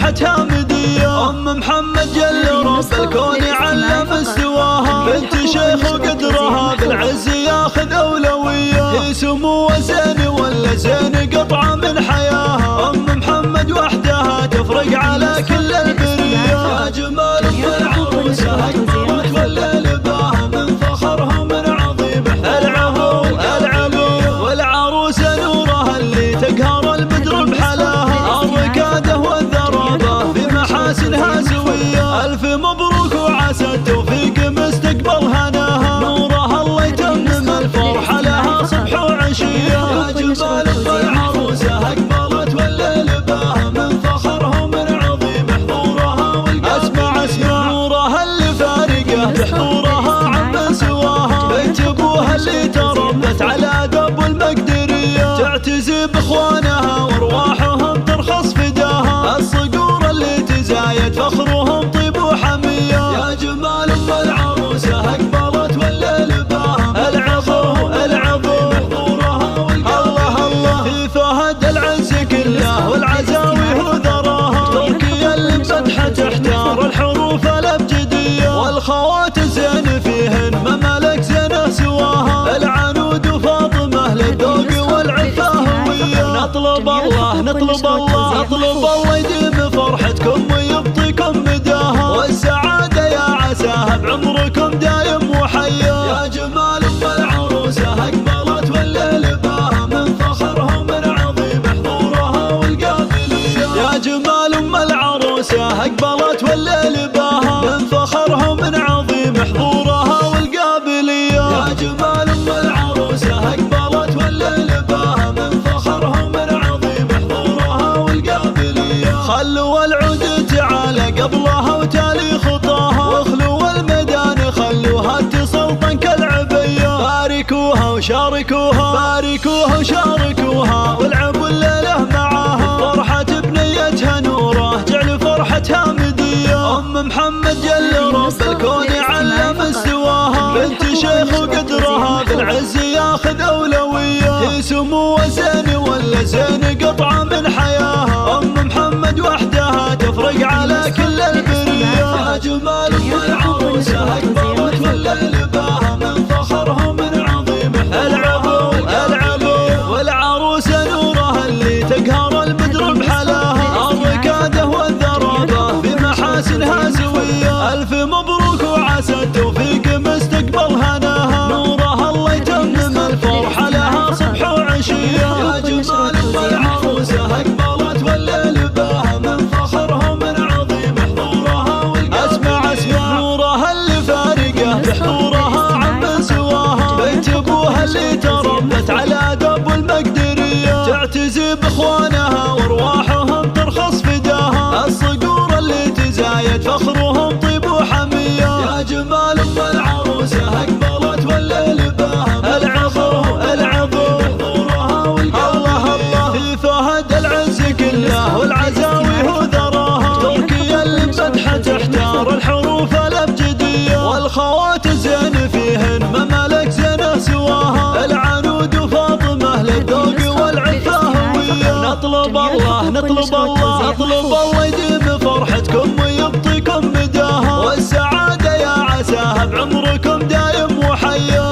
فرحتها مدية. أم محمد جل رب الكون علم استواها، بنت شيخ وقدرها بالعز ياخذ أولوية. هي سمو وزين ولا زين قطعة من حياها، أم محمد وحدها تفرق على كل البرية. يا جمال أم العروسة أكبرت والليل باها، من فخرها من عظيم العهود العلو. والعروسة نورها اللي تقهر البدر بحلاها، الركادة والذرابة في محاسنها سوية. ألف مبروك وعسى التوفيق مستقبل هناها، نورها الله يتمم الفرحة لها صبح وعشية. يا جمال أم العروسة أقبلت والليل باها، من فخرها ومن عظيم حضورها اسمع نورها اللي فارقه بحضورها عم سواها. بيت ابوها اللي تربت على درب المقدرية، تعتزي باخوانها وارواحهم ترخص فداها. الصقور اللي تزايد فخرهم طيب وحمية. يا جمال أم العروسة أقبلت والليل باها، العظيم حضورها الله الله. في فهد العز كله والعزاوي وذراها، تركيا اللي بفتحة تحتار الحروف الأبجدية. والخوات الزين فيهن ممالك زينه سواها، العنود وفاطمة للذوق والعفة هوية. نطلب الله يديم فرحتكم ويبطيكم مداها، والسعادة يا عساها بعمركم دايم وحيا. يا جمال أم العروسة أقبلت والليل باها، من فخرها ومن عظيم حضورها والقابلية. يا جمال أم العروسة أقبلت والليل باها، من فخرها ومن عظيم حضورها والقابلية. يا جمال أم العروسة أقبلت والليل باها، من فخرها ومن عظيم حضورها والقابلية. خلوا العود تعالى قبلها وتالي خطاها، واخلوا الميدان خلوها تسلطن كالعبية. باركوها وشاركوها والعبوا الليلة معاها، فرحة بنيتها نوره جعل فرحتها مدية. أم محمد جل رب الكون علم استواها، بنت شيخ وقدرها بالعز ياخذ أولوية. هي سمو وزين ولا زين قطعة من حياها، أم محمد وحدها تفرق على كل البرية. يا جمال أم العروسة أكبرت والليل باها، من فخرها ومن عظيم العلو. والعروسة نورها اللي تقهر البدر بحلاها، الركادة والذرابة في محاسنها سوية. ألف مبروك وعسى التوفيق مستقبل هناها، نورها الله يتمم الفرحة لها صبح وعشية. يا جمال أم العروسة أقبلت والليل باها، من فخرها ومن عظيم حضورها اسمع نورها اللي فارقه بحضورها عم سواها. بيت ابوها اللي تربت على درب المقدرية، تعتزي باخوانها وارواحهم ترخص فداها. الصقور اللي تزايد فخرهم طيب وحمية. يا جمال أم العروسة أقبلت والليل باها، العظيم حضورها الله الله. في فهد العز كله والعزاوي وذراها، تركيا اللي بفتحة تحتار الحروف الأبجدية. والخوات الزين فيهن ممالك زينه سواها، العنود وفاطمة للذوق والعفة هوية. نطلب الله يديم فرحتكم ويبطيكم مداها، والسعادة يا عساها بعمركم دايم وحيا.